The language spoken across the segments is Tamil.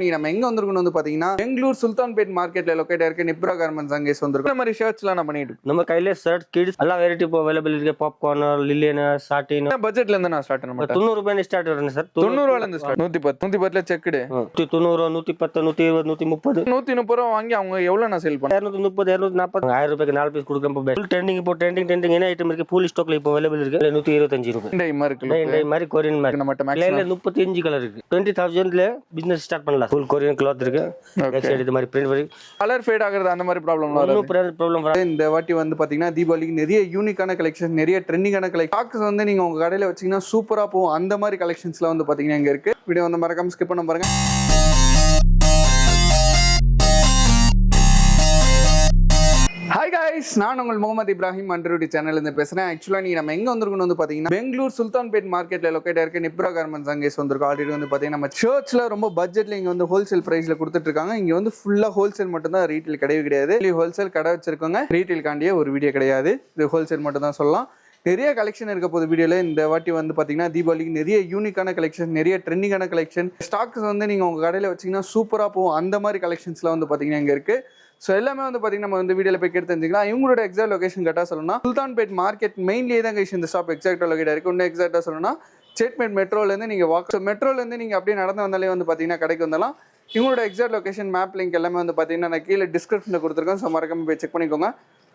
நம்ம எங்க வந்திருக்கோம் வந்து பாத்தீங்கன்னா பெங்களூர் சுல்தான்பேட் மார்க்கெட்ல லொகேட் இருக்கு நிப்ரா கார்மெண்ட்ஸ் அங்கே வந்திருக்கோம். இந்த மாதிரி ஷர்ட்ஸ்லாம் நம்ம பண்ணிட்டு இருக்கோம். நம்ம கையில ஷர்ட் கிட்ஸ் எல்லா வெரைட்டி இப்போ அவைலபிள் இருக்கு. பாப்கார்ன், லில்லியன், சாட்டின். பட்ஜெட்ல இருந்து நான் ஸ்டார்ட் பண்ண 90 ரூபாய் ஸ்டார்ட் வருது சார். 90 ரூபாயில இருந்து ஸ்டார்ட். 110ல செக்குடு 90, 110, 120, 130, 130 ரூபா வாங்கி அவங்க எவ்வளவு நான் சேல் பண்ணேன் 230, 240, 1000 ரூபாய்க்கு 4 பீஸ் கொடுக்குறோம். ஃபுல் ட்ரெண்டிங் இப்போ ட்ரெண்டிங் என்ன ஐட்டம் இருக்கு ஃபுல் ஸ்டாக்ல இப்போ அவைலபிள் இருக்கு. 125 ரூபாய். இந்த மாதிரி கொரியன் மாதிரி நம்ம மேக்ஸ்ல 35 கலர் இருக்கு. 20,000ல பிசினஸ் ஸ்டார்ட் பண்ணலாம். ஃபுல் கொரியன் கிளாத் இருக்கு. இது மாதிரி பிரிண்ட் வரி கலர் ஃபேட் ஆகுறது அந்த மாதிரி ப்ராப்ளம் வராது. இந்த வாட்டி வந்து பாத்தீங்கன்னா தீபாவளிக்கு நிறைய யூனிக்கான கலெக்ஷன், நிறைய ட்ரெண்டிங்கான கலெக்ஷன் ஸ்டாக்ஸ் வந்து நீங்க உங்க கடையில வச்சீங்கன்னா சூப்பரா போகும். அந்த மாதிரி கலெக்ஷன்ஸ்லாம் வந்து பாத்தீங்கன்னா இங்க இருக்கு. வீடியோ வந்து மறக்காம ஸ்கிப் பண்ண பாருங்க. ஹாய் காய்ஸ், நான் உங்கள் முகமது இப்ராஹிம் அண்டர்வுட் சேனல் இருந்து பேசுறேன். ஆக்சுவலாக நீ நம்ம எங்க வந்திருக்கணும் வந்து பாத்தீங்கன்னா பெங்களூர் சுல்தான்பேட் மார்க்கெட்ல லொகேட் இருக்கு நிப்ரா கார்மெண்ட்ஸ் அங்கே வந்திருக்கோம். ஆல்ரெடி வந்து பாத்தீங்கன்னா நம்ம சர்ச்ல ரொம்ப பட்ஜெட்ல இங்க வந்து ஹோல்சேல் பிரைஸ்ல கொடுத்துட்டு இருக்காங்க. இங்க வந்து ஃபுல்லா ஹோல்சேல் மட்டும் தான், ரீட்டைல் கிடையவே கிடையாது. ஹோல்சேல் கடை வச்சிருக்கோங்க, ரீட்டைல் காண்டியே ஒரு வீடியோ கிடையாது. இது ஹோல்சேல் மட்டும் தான் சொல்லலாம். நிறைய கலெக்ஷன் இருக்க போது வீடியோல. இந்த வாட்டி வந்து பாத்தீங்கன்னா தீபாவளிக்கு நிறைய யூனிக்கான கலெக்ஷன், நிறைய ட்ரெண்டிங்கான கலெக்ஷன் ஸ்டாக்ஸ் வந்து நீங்க உங்க கடையில வச்சீங்கன்னா சூப்பரா போகும். அந்த மாதிரி கலெக்ஷன்ஸ்லாம் வந்து பாத்தீங்கன்னா இங்க இருக்கு. ஸோ எல்லாமே வந்து பார்த்தீங்கன்னா நம்ம வந்து வீடியோவில் போய் கேட்டு தெரிஞ்சுக்கலாம். இவங்களோட எக்ஸாக்ட் லொகேஷன் கரெக்டாக சொல்லணும்னா சுல்தான்பேட் மார்க்கெட் மெயின்லேயே தான் கைஸ் இந்த ஷாப் எக்ஸாக்டாக லொகேட் இருக்கு. இன்னும் எக்ஸாக்டாக சொல்லணும்னா சேட்மேட் மெட்ரோலேருந்து நீங்கள் வாக், ஸோ மெட்ரோலேருந்து நீங்கள் அப்படியே நடந்து வந்தாலே வந்து பார்த்தீங்கன்னா கடைக்கு வந்தாலும். இவங்களோட எக்ஸாக்ட் லொகேஷன் மேப் லிங்க் எல்லாமே வந்து பார்த்தீங்கன்னா நான் கீழே டிஸ்கிரிப்ஷனில் கொடுத்துருக்கேன். ஸோ மறக்காம போய் செக் பண்ணிக்கோங்க.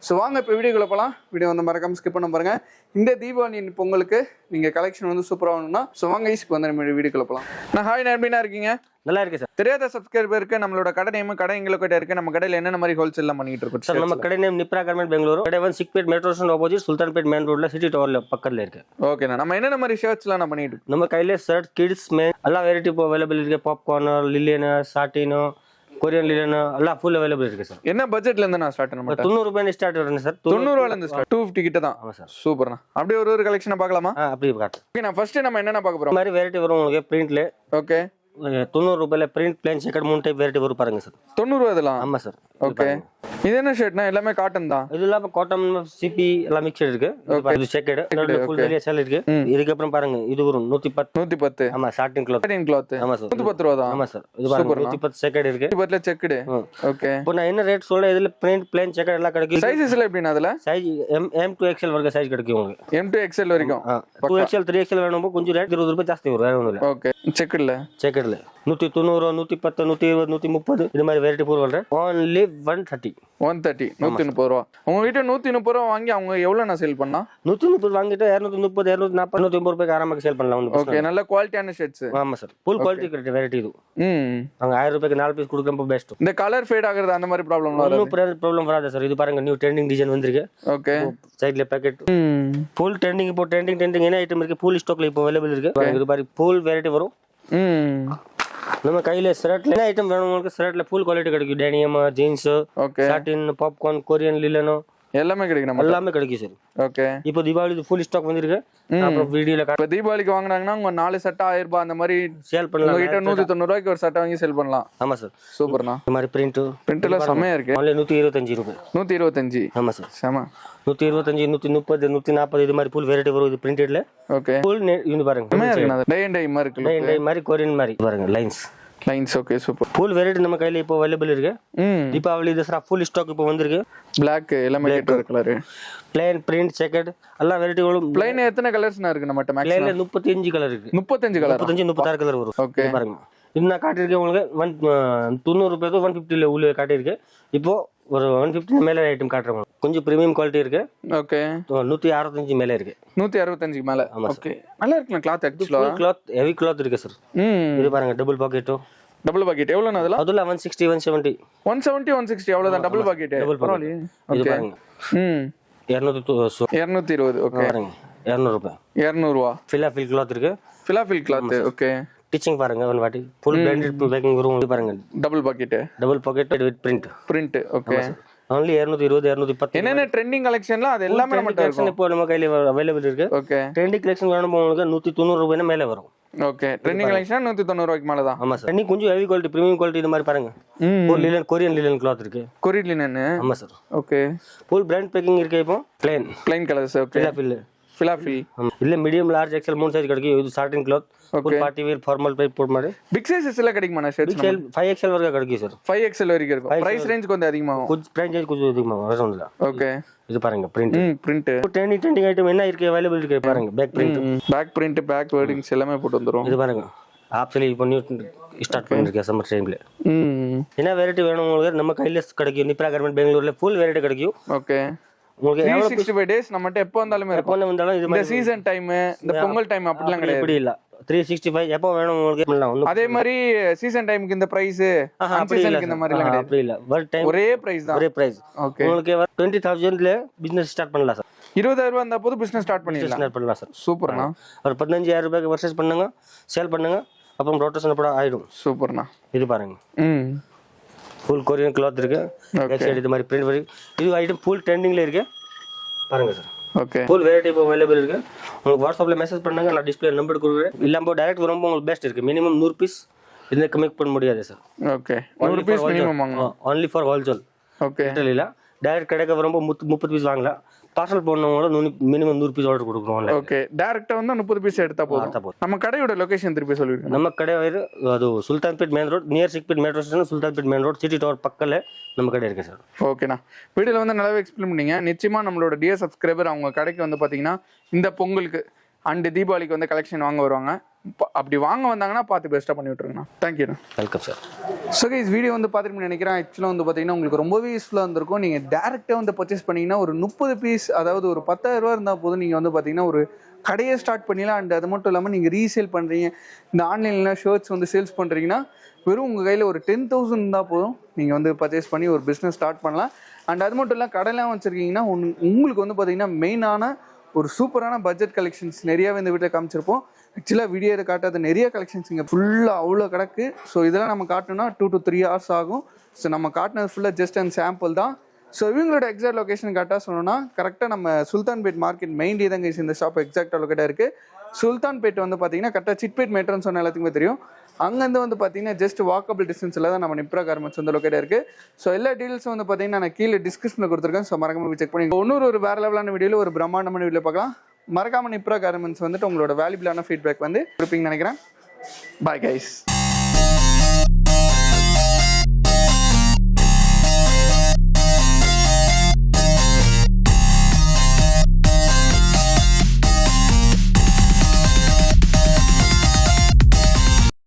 ஸோ வாங்க இப்போ வீடியோக்குள்ள போகலாம். வீடியோ வந்து மறக்காம ஸ்கிப் பண்ண பாருங்க. இந்த தீபாவளி பொங்கலுக்கு நீங்கள் கலெக்ஷன் வந்து சூப்பராக வேணும்னா ஸோ வாங்க ஈஸிக்கு வந்து நம்ம வீடியோக்குள்ள போகலாம். நான் ஹாய், எப்படின்னா இருக்கீங்க? நல்லா இருக்கு சார். தெரியாத சப்ஸ்கிரைபருக்கு நம்மளோட கடை நேம், கடை எங்களுக்கு இருக்கு. நம்ம கடையில் என்னென்ன மாதிரி ஹோல்சேல்லாம் பண்ணிட்டு இருக்கோம் சார்? நம்ம கடை நேம் நிப்ரா கார்மெண்ட் பெங்களூரு. கடை வந்து Chickpet metro station opposite Sultanpet main ரோட்ல சிட்டி டவர்ல பக்கத்துல இருக்கு. ஓகேண்ணா, நம்ம என்னென்ன மாதிரி ஷர்ட்ஸ்லாம் நான் பண்ணிட்டு இருக்கோம்? நம்ம கையில ஷர்ட் கிட்ஸ் எல்லா வெரைட்டி இப்போ அவைலபிள் இருக்கு. பாப்கார்ன், லில்லியன், சாட்டின், கொரியன் லில்லியன் எல்லாம் ஃபுல் அவைலபிள் இருக்கு சார். என்ன பட்ஜெட்ல இருந்து நான் ஸ்டார்ட் பண்ண 90 ரூபாய் ஸ்டார்ட் வருது சார். 90 ரூபாயில இருந்து ஸ்டார்ட். 250 கிட்ட தான். ஆமா சார். சூப்பர்ண்ணா. அப்படியே ஒரு கலெக்ஷனை பார்க்கலாமா? அப்படியே காட்டு. ஓகே, நான் ஃபர்ஸ்ட் நம்ம என்னென்ன பார்க்க போறோம்? இந்த மாதிரி வெரைட்டி வரும் உங்களுக்கு பிரிண்ட்ல. ஓகே, 90 ரூபாயில print plane checked 3 type variety வரும் பாருங்க சார். 90 ரூபாய் இதெல்லாம்? ஆமா சார். ஓகே, இது என்ன ஷர்ட்னா? எல்லாமே காட்டன் தான். இது இல்லாம காட்டன், சிபி எல்லாம் மிக்ஸ்ட் இருக்கு. இது செக்கட் ஃபுல் வெளிய சேல் இருக்கு. இதுக்கு அப்புறம் பாருங்க இது வரும் 110. ஆமா, சாட்டின் கிளாத். ஆமா சார், 110 ரூபாய் தான். ஆமா சார். இது பாருங்க 110 செக்கட் இருக்கு. 110ல செக்கட். ஓகே, இப்போ நான் என்ன ரேட் சொல்றேன், இதுல பிரிண்ட் பிளேன் செக்கட் எல்லாம் கிடைக்கும். சைஸஸ்ல எப்படினா? அதுல சைஸ் M to XL வரைக்கும் சைஸ் கிடைக்கும் உங்களுக்கு. M to XL வரைக்கும். 2XL 3XL வேணும்போ கொஞ்சம் ரேட் 20 ரூபாய் ஜாஸ்தி வரும், வேற ஒண்ணும் இல்ல. ஓகே, செக்கட்ல 190, 110, 120, 130 இது மாதிரி வெரைட்டி போர் வர்றேன். only 130. 130 ரூபா. உங்ககிட்ட 130 ரூபா வாங்கி அவங்க எவ்வளவு நான் சேல் பண்ணா? 130 வாங்கிட்டு 230, 240, 150 ரூபாய்க்கு ஆராம சேல் பண்ணலாம். ஓகே, நல்ல குவாலிட்டியான ஷர்ட்ஸ். ஆமா சார், ஃபுல் குவாலிட்டி கிடைக்கும் வெரைட்டி இது. நாங்க 1000 ரூபாய்க்கு 4 பீஸ் கொடுக்கறப்ப பெஸ்ட். இந்த கலர் ஃபேட் ஆகுறது அந்த மாதிரி ப்ராப்ளம் வராது. ஒண்ணும் ப்ராப்ளம் வராது சார். இது பாருங்க நியூ ட்ரெண்டிங் டிசைன் வந்திருக்கு. ஓகே, சைடுல பாக்கெட் ஃபுல் ட்ரெண்டிங். இப்போ ட்ரெண்டிங் என்ன ஐட்டம் இருக்கு ஃபுல் ஸ்டாக்ல இப்போ அவைலபிள் இருக்கு. இது மாதிரி ஃபுல் வெரைட்டி வரும். நம்ம கையில ஷர்ட்ல என்ன ஐட்டம் வேணும் உங்களுக்கு ஷர்ட்ல ஃபுல் குவாலிட்டி கிடைக்கும். டேனியம், ஜீன்ஸ், சாட்டின், பாப்கார்ன், கொரியன் லிலன் எல்லாமே கிடைக்கும். எல்லாமே கிடைக்கும் சார். ஓகே, இப்போ தீபாவளி ஃபுல் ஸ்டாக் வந்திருக்கு. அப்புறம் வீடியோல இப்போ தீபாவளிக்கு வாங்குனாங்கன்னா உங்க 4 சட்டை 1000 ரூபாய் அந்த மாதிரி சேல் பண்ணலாம். உங்ககிட்ட 190 ரூபாய்க்கு ஒரு சட்டை வாங்கி சேல் பண்ணலாம். ஆமா சார். சூப்பர்ண்ணா. இந்த மாதிரி பிரிண்ட்ல செமையா இருக்கு. only 125 ரூபாய். 125. ஆமா சார். செம. 125, 130, 140 இது மாதிரி ஃபுல் வெரைட்டி வரும். இது பிரிண்டட்ல. ஓகே, ஃபுல் இது பாருங்க செமையா இருக்கு. டை மாதிரி இருக்கு. டை மாதிரி கொரியன் மாதிரி பாருங்க lines. Okay, super. Full variety நம்ம கையில இப்போ அவைலபிள் இருக்கு. தீபாவளி தசரா ஃபுல் ஸ்டாக் இப்போ வந்திருக்கு. Black எல்லாமே cater colour. Plain, print, checked எல்லா வெரைட்டிகளும். பிளைன் எத்தனை கலர்ஸ்னா இருக்கு நம்மட்ட? பிளைன்ல 35 கலர் இருக்கு. 35 கலர். 35, 36 கலர் வரும். ஓகே, பாருங்க. இது நான் காட்டியிருக்கேன் உங்களுக்கு 90 ரூபாய் 150ல உள்ள காட்டியிருக்கேன். இப்போ ஒரு 150 மேல ஐட்டம் காட்டுறேன். கொஞ்சம் பிரீமியம் குவாலிட்டி இருக்கு. ஓகே, 165 மேல இருக்கு. 165 மேல. ஓகே, நல்லா இருக்குல கிளாத். ஆக்சுவலா கிளாத் ஹெவி கிளாத் இருக்கு சார். இது பாருங்க டபுள் பாக்கெட். டபுள் பாக்கெட் எவ்வளவுனா? அதுல 160, 170. 170, 160 அவ்வளவுதான் டபுள் பாக்கெட். பரவாயில்லை. இது பாருங்க 220. ஓகே, பாருங்க 200 ரூபாய். 200 ரூபாய். ஃபிலாஃபில் கிளாத் இருக்கு. ஃபிலாஃபில் கிளாத். ஓகே, டீச்சிங் பாருங்க ஒன் வாட்டி ஃபுல் பிராண்டட் பேக்கிங் வரும். பாருங்க double packet with print. Okay, only 220, 210. என்னென்ன ட்ரெண்டிங் கலெக்ஷன்லாம் அது எல்லாமே நம்ம கலெக்ஷன் இப்போ நம்ம கையில அவைலபிள் இருக்கு. ஓகே, ட்ரெண்டிங் கலெக்ஷன் வேணும் உங்களுக்கு 190 ரூபாய்க்கு மேல வரும். ஓகே, ட்ரெண்டிங் கலெக்ஷன் 190 ரூபாய்க்கு மேல தான். ஆமா சார். இன்னி கொஞ்சம் ஹெவி குவாலிட்டி பிரீமியம் குவாலிட்டி இது மாதிரி பாருங்க. ஒரு லிலன் கொரியன் லிலன் கிளாத் இருக்கு. Korean linen. ஆமா sir. Okay, full brand packing இருக்கு. இப்போ பிளைன் கலர்ஸ். ஓகே, ஃபில் ஃபிலாஃபில் இல்ல மீடியம் லார்ஜ் எக்ஸல் 3 சைஸ் கிடைக்கும் இது சார்டின் cloth full party wear formal type போட் மாதிரி பிக் சைஸஸ் எல்லாம் கிடைக்குமா ஷர்ட்ஸ்? XL 5XL வரைக்கும் கிடைக்கும் சார். 5XL வரைக்கும் இருக்கும். பிரைஸ் ரேஞ்ச் கொஞ்சம் அதிகமாகும். கொஞ்சம் பிரைஸ் ரேஞ்ச் கொஞ்சம் அதிகமாகும் வேற ஒண்ணுல. ஓகே இது பாருங்க பிரிண்ட். பிரிண்ட் ட்ரெண்டிங் ஐட்டம் என்ன இருக்கு அவைலபிள் இருக்கு பாருங்க. பேக் பிரிண்ட் பேக் வேர்டிங்ஸ் எல்லாமே போட்டு வந்துரும். இது பாருங்க ஆப்ஷனலி பண்ணி ஸ்டார்ட் பண்ணிருக்கேன் சம்மர் டைம்ல. என்ன வெரைட்டி வேணும் உங்களுக்கு நம்ம கையில கிடைக்கும். நிப்ரா கார்மெண்ட் பெங்களூர்ல ஃபுல் வெரைட்டி கிடைக்கும். ஓகே உங்களுக்கு 365 டேஸ் நம்மட்ட எப்போ வந்தாலுமே இருக்கும். எப்போ வந்தாலும் இது இந்த சீசன் டைம் இந்த பொங்கல் டைம் அப்படிலாம் கிடையாது. இப்படி இல்ல 365 எப்போ வேணும் உங்களுக்கு. அதே மாதிரி சீசன் டைம்க்கு இந்த பிரைஸ் அப்படி இல்ல இந்த மாதிரி எல்லாம் கிடையாது. அப்படி இல்ல ஒரே பிரைஸ் தான். ஒரே பிரைஸ். ஓகே உங்களுக்கு 20,000ல பிசினஸ் ஸ்டார்ட் பண்ணலாம் சார். 20,000 ரூபாய் இருந்தா போது பிசினஸ் ஸ்டார்ட் பண்ணலாம் சார். சூப்பர்ண்ணா. ஒரு 15,000 ரூபாய்க்கு பர்ச்சேஸ் பண்ணுங்க சேல் பண்ணுங்க அப்புறம் ரொட்டேஷன் கூட ஆயிடும். சூப்பர்ண்ணா. இது பாருங்க ஃபுல் கொரியன் கிளாத் இருக்கு. பேக் சைடு இது மாதிரி பிரிண்ட் வரும். இது ஐட்டம் ஃபுல் ட்ரெண்டிங்ல இருக்கு பாருங்க சார். ஓகே ஃபுல் வெரைட்டி இப்போ அவைலபிள் இருக்கு. உங்களுக்கு வாட்ஸ்அப்ல மெசேஜ் பண்ணுங்க நான் டிஸ்ப்ளே நம்பர் கொடுக்குறேன். இல்லாம டைரக்ட் வரும்போது உங்களுக்கு பெஸ்ட் இருக்கு. மினிமம் 100 பீஸ் இதுல கம்மி பண்ண முடியாது சார். ஓகே 100 பீஸ் மினிமம் வாங்கலாம். only for wholesale. ஓகே இல்ல டைரக்ட் கடைக்கு வரும்போது 30 பீஸ் வாங்கலாம். பார்சல் போனவங்கள மினிமம் 100 பீஸ் ஆர்டர் கொடுக்குறோம். ஓகே டைரக்ட்டா வந்து 30 பீஸ் எடுத்தா போதும். நம்ம கடையோட லொகேஷன் திருப்பி சொல்லிருங்க. நம்ம கடை அது Sultanpet main road near Chickpet metro station Sultanpet main road city tower பக்கத்துல நம்ம கடை இருக்கு சார். ஓகேண்ணா வீடியோல வந்து நல்லாவே எக்ஸ்பிளைன் பண்ணீங்க. நிச்சயமா நம்மளோட டியர் சப்ஸ்கிரைபர் அவங்க கடைக்கு வந்து பாத்தீங்கன்னா இந்த பொங்கலுக்கு அண்ட் தீபாவளிக்கு வந்து கலெக்ஷன் வாங்க வருவாங்க. அப்படி வாங்க வந்தாங்கன்னா பார்த்து பெஸ்ட்டாக பண்ணி விட்டுருங்கண்ணா. தேங்க்யூண்ணா. Welcome sir. So guys video வந்து பார்த்துட்டு நினைக்கிறேன். ஆக்சுவலாக வந்து பார்த்தீங்கன்னா உங்களுக்கு ரொம்பவே யூஸ்ஃபுல்லாக இருந்திருக்கும். நீங்கள் டேரெக்டாக வந்து பர்ச்சேஸ் பண்ணிங்கன்னா ஒரு 30 பீஸ் அதாவது ஒரு 10,000 ரூபா இருந்தால் போதும் நீங்கள் வந்து பார்த்தீங்கன்னா ஒரு கடையை ஸ்டார்ட் பண்ணிடலாம். அண்ட் அது மட்டும் இல்லாமல் நீங்கள் ரீசேல் பண்ணுறீங்க இந்த ஆன்லைனில் ஷர்ட்ஸ் வந்து சேல்ஸ் பண்ணுறீங்கன்னா வெறும் உங்கள் கையில் ஒரு 10,000 இருந்தால் போதும் நீங்கள் வந்து பர்ச்சேஸ் பண்ணி ஒரு பிஸ்னஸ் ஸ்டார்ட் பண்ணலாம். அண்ட் அது மட்டும் இல்லை கடையெல்லாம் வச்சுருக்கீங்கன்னா உங்களுக்கு வந்து பார்த்தீங்கன்னா மெயினான ஒரு சூப்பரான பட்ஜெட் கலெக்ஷன்ஸ் நிறையாவே இந்த வீட்டில் காமிச்சிருப்போம். ஆக்சுவலாக வீடியோவில் காட்டாத நிறைய கலெக்ஷன்ஸ் இங்கே ஃபுல்லாக அவ்வளோ கிடக்கு. ஸோ இதெல்லாம் நம்ம காட்டணும்னா 2 to 3 hours ஆகும். ஸோ நம்ம காட்டினது ஃபுல்லாக ஜஸ்ட் அண்ட் சாம்பிள் தான். ஸோ இவங்களோட எக்ஸாக்ட் லொக்கேஷன் கரெக்டாக சொல்லணும்னா கரெக்டாக நம்ம சுல்தான்பேட் மார்க்கெட் மெயின் டே தாங்க இந்த ஷாப் எக்ஸாக்டாக லொக்கேட்டாக இருக்குது. சுல்தான்பேட் வந்து பார்த்தீங்கன்னா கரெக்டாக சிட்பேட் மெட்ரோன்னு சொன்ன எல்லாத்துக்குமே தெரியும். அங்கேருந்து வந்து பார்த்தீங்கன்னா ஜஸ்ட் வாக்கபிள் டிஸ்டன்ஸில் தான் நம்ம நிப்ரா கார்மெண்ட்ஸ் வந்து லொக்கேட்டாக இருக்குது. ஸோ எல்லா டீல்ஸும் வந்து பார்த்தீங்கன்னா நான் கீழே டிஸ்கிரிப்ஷனில் கொடுத்துருக்கேன். ஸோ மறக்காம போய் செக் பண்ணி இன்னொரு வேறு லெவலான வீடியோவில் ஒரு பிரம்மாண்டமான வீடியோ பார்க்கலாம். மறக்காம நிப்ரா கார்மெண்ட்ஸ் வந்துட்டு உங்களோட வேல்யூபிளான ஃபீட்பேக் வந்து கொடுப்பீங்கன்னு நினைக்கிறேன். Bye guys.